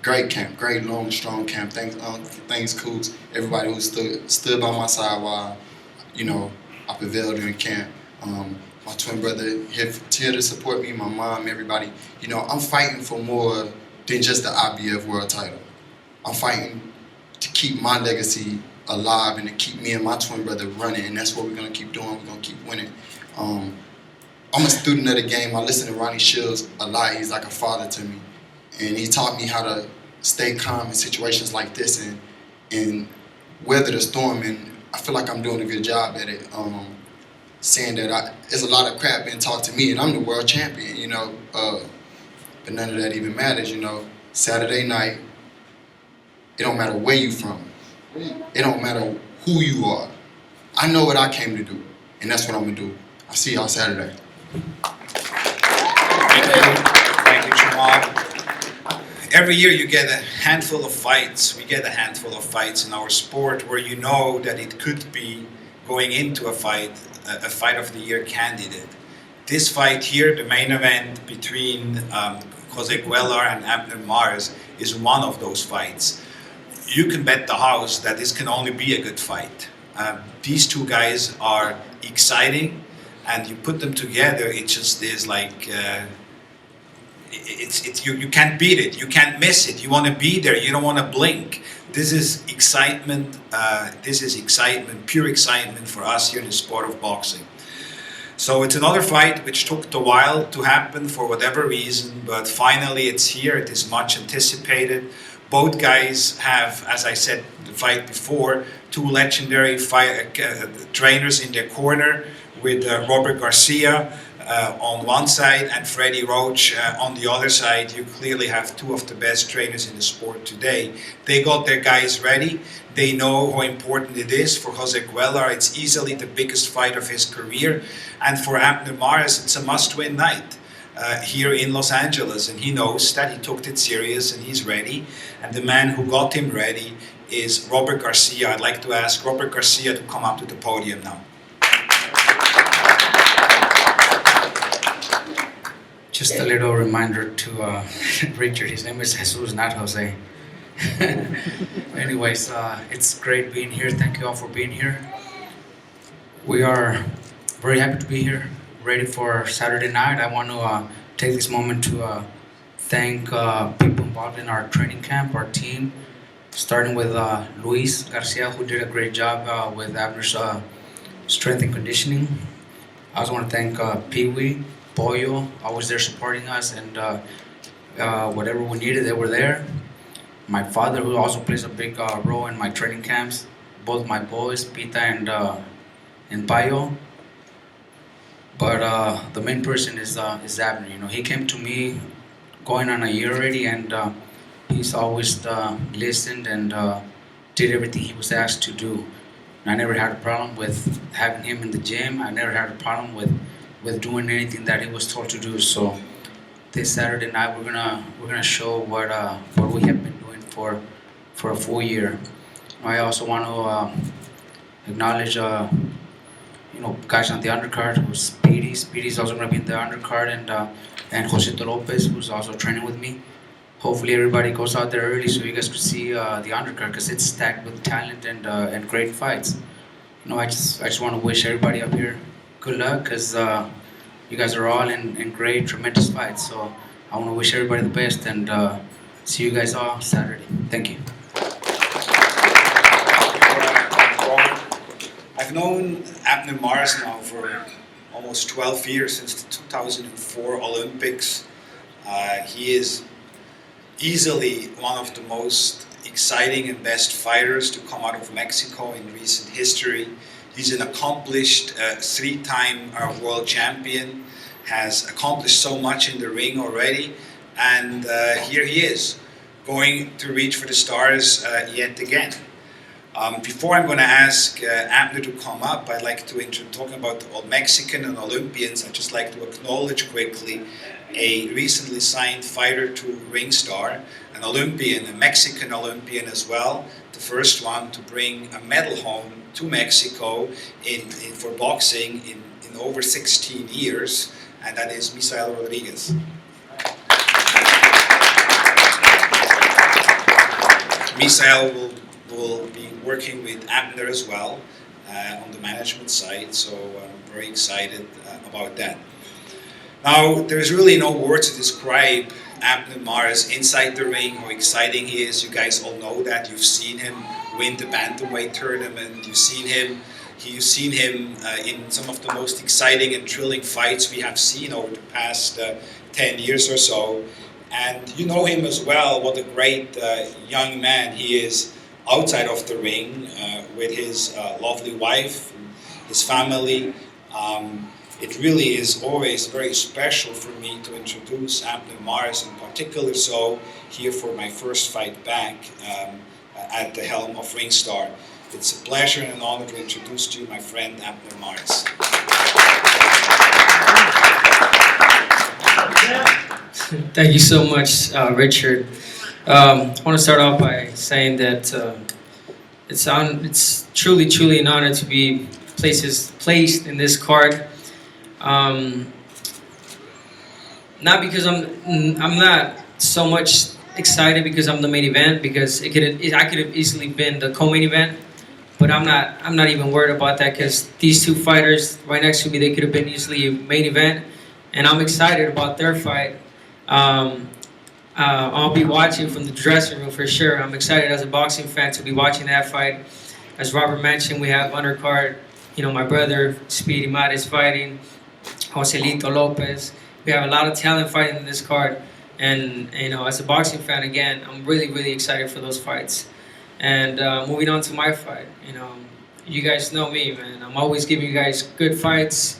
Great long, strong camp. Thanks, Coots. Everybody who stood by my side while, you know, I prevailed during camp. My twin brother here to support me. My mom, everybody. You know, I'm fighting for more than just the IBF world title. I'm fighting to keep my legacy alive and to keep me and my twin brother running, and that's what we're gonna keep doing. We're gonna keep winning. I'm a student of the game. I listen to Ronnie Shields a lot. He's like a father to me. And he taught me how to stay calm in situations like this and weather the storm. And I feel like I'm doing a good job at it. Saying that there's a lot of crap being talked to me, and I'm the world champion, you know. But none of that even matters, you know. Saturday night, It don't matter where you from. It don't matter who you are. I know what I came to do, and that's what I'm gonna do. I'll see y'all Saturday. Thank you, Jermall. Every year you get a handful of fights. We get a handful of fights in our sport where you know that it could be going into a fight of the year candidate. This fight here, the main event between Jose Cuellar and Abner Mares, is one of those fights. You can bet the house that this can only be a good fight. These two guys are exciting, and you put them together, it just is like you can't beat it, you can't miss it. You want to be there, you don't want to blink. This is excitement. Pure excitement for us here in the sport of boxing. So it's another fight which took a while to happen for whatever reason, but finally it's here. It is much anticipated. Both guys have, as I said the fight before, two legendary trainers in their corner with Robert Garcia on one side and Freddie Roach on the other side. You clearly have two of the best trainers in the sport today. They got their guys ready. They know how important it is. For Jose Cuellar, it's easily the biggest fight of his career. And for Abner Mares, it's a must-win night here in Los Angeles. And he knows that. He took it serious and he's ready. And the man who got him ready is Robert Garcia. I'd like to ask Robert Garcia to come up to the podium now. Just a little reminder to Richard, his name is Jesus, not Jose. Anyways, it's great being here. Thank you all for being here. We are very happy to be here, ready for Saturday night. I want to take this moment to thank people involved in our training camp, our team, starting with Luis Garcia, who did a great job with Abner's strength and conditioning. I also want to thank Pee-wee, Pollo, always there supporting us, and whatever we needed, they were there. My father, who also plays a big role in my training camps, both my boys, Pita and Payo. But the main person is Abner. You know, he came to me going on a year already, and he's always listened and did everything he was asked to do. And I never had a problem with having him in the gym. I never had a problem with doing anything that he was told to do. So this Saturday night we're gonna show what we have been doing for a full year. I also want to acknowledge guys on the undercard, who's Speedy. Speedy's also gonna be in the undercard, and Josito Lopez, who's also training with me. Hopefully everybody goes out there early so you guys can see the undercard, because it's stacked with talent and great fights. You know, I just want to wish everybody up here good luck, because you guys are all in great, tremendous fights. So I want to wish everybody the best, and see you guys all Saturday. Thank you. I've known Abner Mares now for almost 12 years, since the 2004 Olympics. He is easily one of the most exciting and best fighters to come out of Mexico in recent history. He's an accomplished three-time world champion, has accomplished so much in the ring already, and here he is, going to reach for the stars yet again. Before I'm going to ask Abner to come up, I'd like to talking about all Mexican and Olympians. I'd just like to acknowledge quickly a recently signed fighter to ring star, an Olympian, a Mexican Olympian as well, the first one to bring a medal home to Mexico for boxing in over 16 years, and that is Misael Rodriguez. Misael will be working with Abner as well on the management side, so I'm very excited about that. Now, there's really no words to describe Abner Mares inside the ring, how exciting he is. You guys all know that. You've seen him win the bantamweight tournament. You've seen him in some of the most exciting and thrilling fights we have seen over the past 10 years or so. And you know him as well, what a great young man he is outside of the ring with his lovely wife and his family. It really is always very special for me to introduce Abner Mares, in particular so here for my first fight back at the helm of Ringstar. It's a pleasure and an honor to introduce to you my friend Abner Mares. Thank you so much, Richard. I want to start off by saying that it's truly an honor to be placed in this card. Not because I'm not so much excited because I'm the main event, because I could have easily been the co-main event, but I'm not even worried about that, because these two fighters right next to me, they could have been easily a main event, and I'm excited about their fight. I'll be watching from the dressing room for sure. I'm excited as a boxing fan to be watching that fight. As Robert mentioned, we have undercard, my brother Speedy Mares fighting, Joselito Lopez. We have a lot of talent fighting in this card, and as a boxing fan, again, I'm really excited for those fights. And moving on to my fight, you guys know me, man. I'm always giving you guys good fights.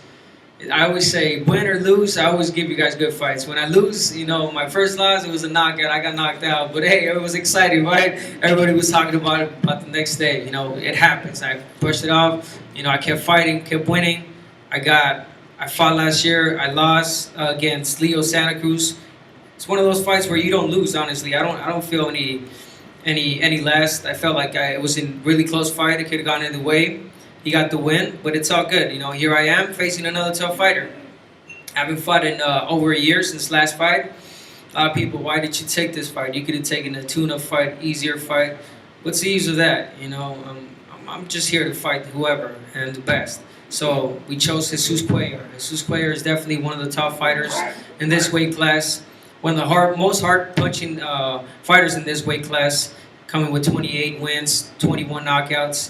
I always say, win or lose, I always give you guys good fights. When I lose, my first loss, it was a knockout. I got knocked out. But hey, it was exciting, right? Everybody was talking about it about the next day. It happens. I pushed it off. I kept fighting, kept winning. I fought last year. I lost against Leo Santa Cruz. It's one of those fights where you don't lose, honestly. I don't feel any less. I felt like it was a really close fight. It could have gone either way. He got the win, but it's all good. Here I am facing another tough fighter. I haven't fought in over a year since last fight. A lot of people, why did you take this fight? You could have taken a tune-up fight, easier fight. What's the use of that? I'm just here to fight whoever and the best. So we chose Jesus Cuellar. Jesus Cuellar is definitely one of the top fighters in this weight class. One of the most hard-punching fighters in this weight class, coming with 28 wins, 21 knockouts.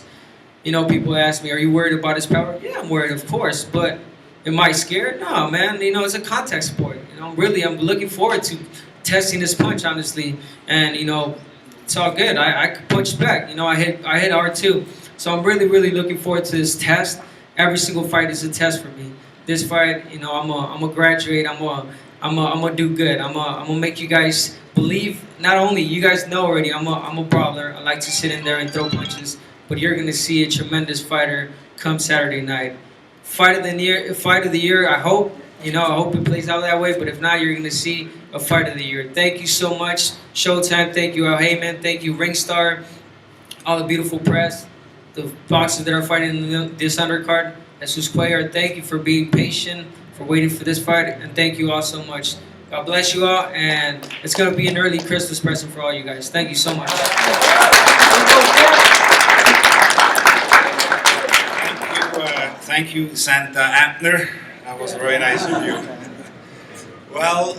People ask me, are you worried about his power? Yeah, I'm worried, of course, but am I scared? No, man, it's a contact sport. I'm looking forward to testing this punch, honestly, and, it's all good. I could punch back. I hit hard, too. So I'm really looking forward to this test. Every single fight is a test for me. This fight, I'm gonna graduate. I'm gonna do good. I'm gonna make you guys believe. Not only you guys know already, I'm a brawler. I like to sit in there and throw punches. But you're gonna see a tremendous fighter come Saturday night. Fight of the year. I hope. I hope it plays out that way. But if not, you're gonna see a fight of the year. Thank you so much, Showtime. Thank you, Al Heyman. Thank you, Ringstar. All the beautiful press, the boxers that are fighting in this undercard. Jesus Cuellar, thank you for being patient, for waiting for this fight, and thank you all so much. God bless you all, and it's going to be an early Christmas present for all you guys. Thank you so much. Thank you, Santa Abner. That was very nice of you. Well,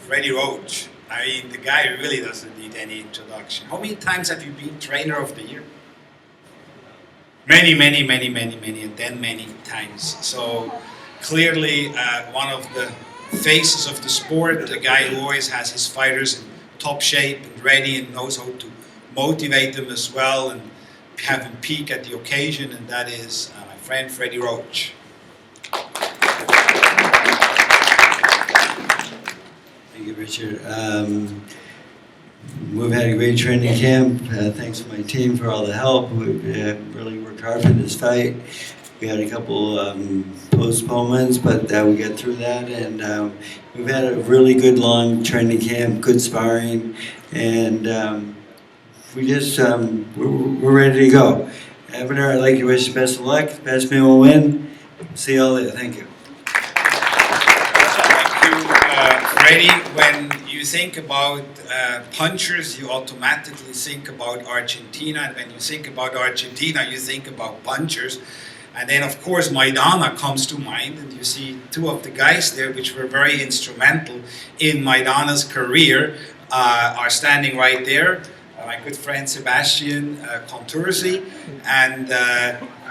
Freddie Roach. The guy really doesn't need any introduction. How many times have you been Trainer of the Year? Many, and then many times. So clearly one of the faces of the sport, the guy who always has his fighters in top shape and ready and knows how to motivate them as well and have them peak at the occasion, and that is my friend Freddie Roach. Thank you, Richard. We've had a great training camp. Thanks to my team for all the help. We've really worked hard for this fight. We had a couple postponements, but we got through that. And we've had a really good long training camp, good sparring, and we just we're ready to go. Abner, I'd like to wish you best of luck. Best man will win. See you all later. Thank you. Freddie, when you think about punchers, you automatically think about Argentina, and when you think about Argentina, you think about punchers. And then, of course, Maidana comes to mind, and you see two of the guys there which were very instrumental in Maidana's career are standing right there. My good friend Sebastian Contursi, and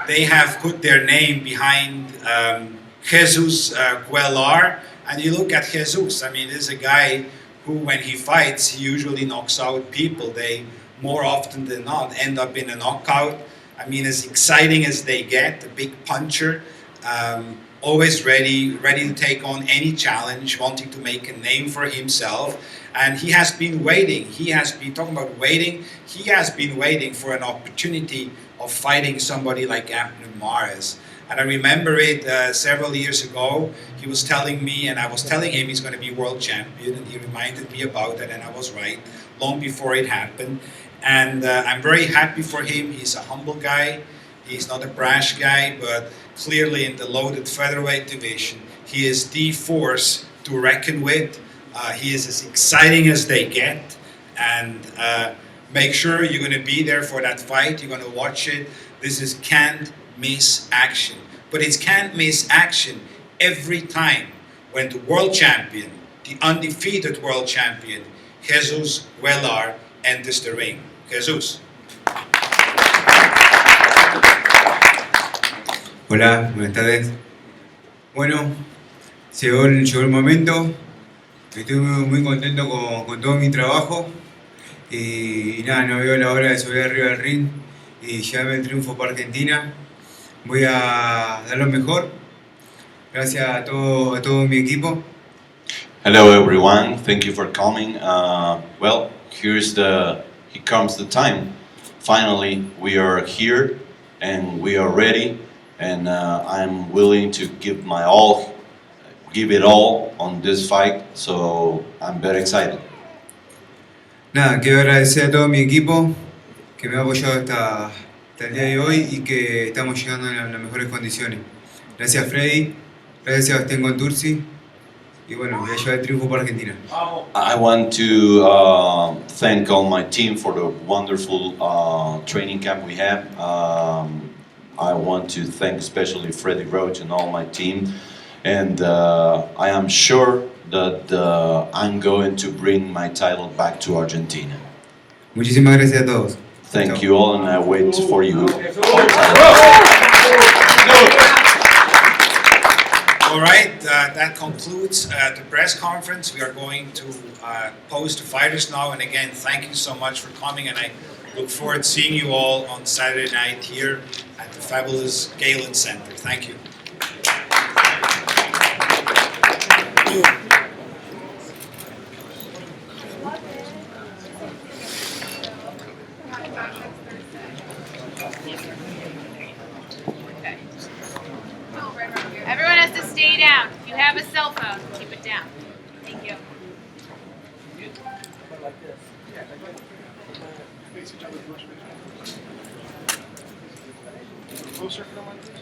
they have put their name behind Jesus Cuellar. And you look at Jesus, this is a guy who, when he fights, he usually knocks out people. They, more often than not, end up in a knockout. As exciting as they get, a big puncher. always ready to take on any challenge, wanting to make a name for himself. And he has been waiting. He has been talking about waiting. He has been waiting for an opportunity of fighting somebody like Abner Mares. And I remember it several years ago. He was telling me, and I was telling him he's going to be world champion, and he reminded me about it, and I was right long before it happened. And I'm very happy for him. He's a humble guy. He's not a brash guy, but clearly in the loaded featherweight division, he is the force to reckon with. He is as exciting as they get, and make sure you're going to be there for that fight. You're going to watch it. This is can't miss action. But it's can't miss action every time when the world champion, the undefeated world champion, Jesus Cuellar, enters the ring. Jesus. Hola, buenas tardes. Bueno, llegó el momento. Estoy muy contento con todo mi trabajo y nada, no veo la hora de subir arriba del ring y llevarme el triunfo para Argentina. Voy a dar lo mejor. Gracias a todo mi equipo. Hello everyone, thank you for coming. Well, here comes the time. Finally, we are here and we are ready, and I'm willing to give it all on this fight, so I'm very excited. Nada, quiero agradecer a todo mi equipo que me ha apoyado hasta el día de hoy y que estamos llegando en las mejores condiciones. Gracias Freddy, gracias Sebastián Contursi y bueno, voy a llevar el triunfo para Argentina. I want to thank all my team for the wonderful training camp we had. I want to thank especially Freddie Roach and all my team. And I am sure that I'm going to bring my title back to Argentina. Muchísimas gracias a todos. Thank you all, and I wait for you. All right, that concludes the press conference. We are going to pose to fighters now. And again, thank you so much for coming. And I look forward to seeing you all on Saturday night here at the fabulous Galen Center. Thank you. Everyone has to stay down. If you have a cell phone, keep it down. Thank you. Closer, if you don't mind, please.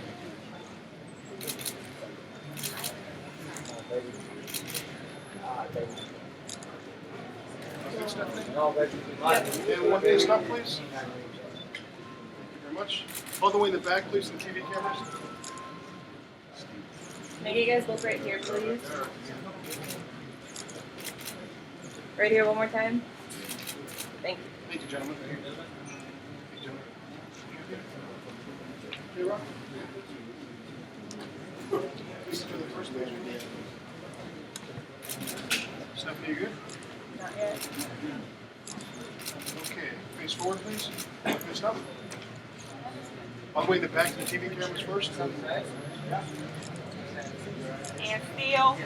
And one day stop, please. Thank you very much. All the way in the back, please, to the TV cameras. Make you guys look right here, please. Right here one more time. Thank you. Thank you, gentlemen. Thank you, gentlemen. Hey, Rob. This is for the first page. Stephanie, you good? Not yet. Okay. Face forward, please. Face up. All the way in the back to the TV cameras first. And still.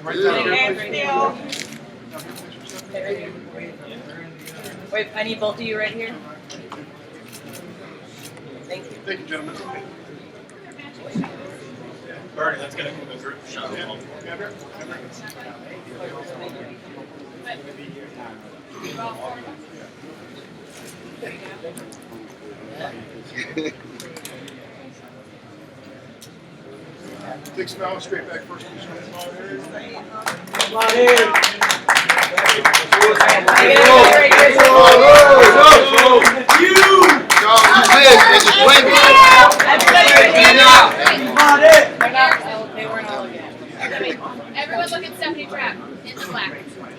Right down here, And please. still. Wait, I need both of you right here. Thank you. Thank you, gentlemen. Bernie, let's get a group shot. Take some out straight back first. Come on in. Everyone look at Stephanie Trapp in the black.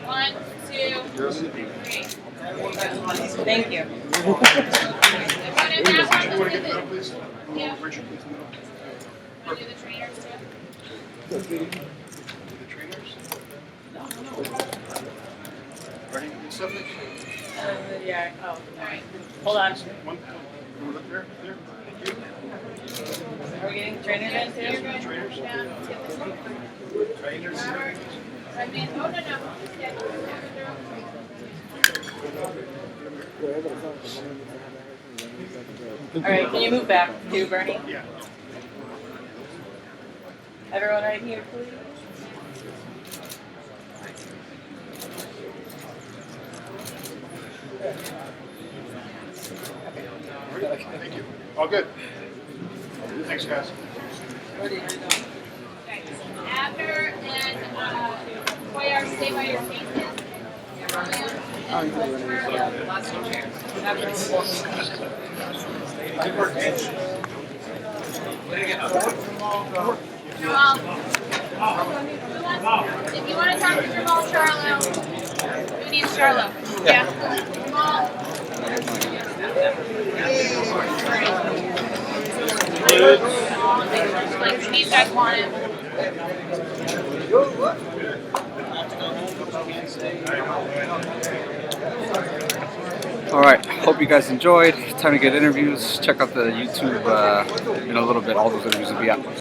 1, 2, 3. Thank you. Everyone in that one, Want to let's get do that, please? Yeah. Richard, please. Want to do the trainers too? The trainers? Ready? Stephanie? Yeah. Oh, all right. Hold on. One look there. Thank you. Are we getting trainers in too? Trainers. I mean, oh no. All right, can you move back to Bernie? Yeah. Everyone right here, please. Thank you. All good. Thanks, guys. Abner and Cuellar, stay by your faces. Lots of chairs. If you want to talk to Jermall Charlo, who needs Charlo? Yeah. Jermall. Like, these guys want him. All right, hope you guys enjoyed. Time to get interviews. Check out the YouTube in a little bit. All those interviews will be out.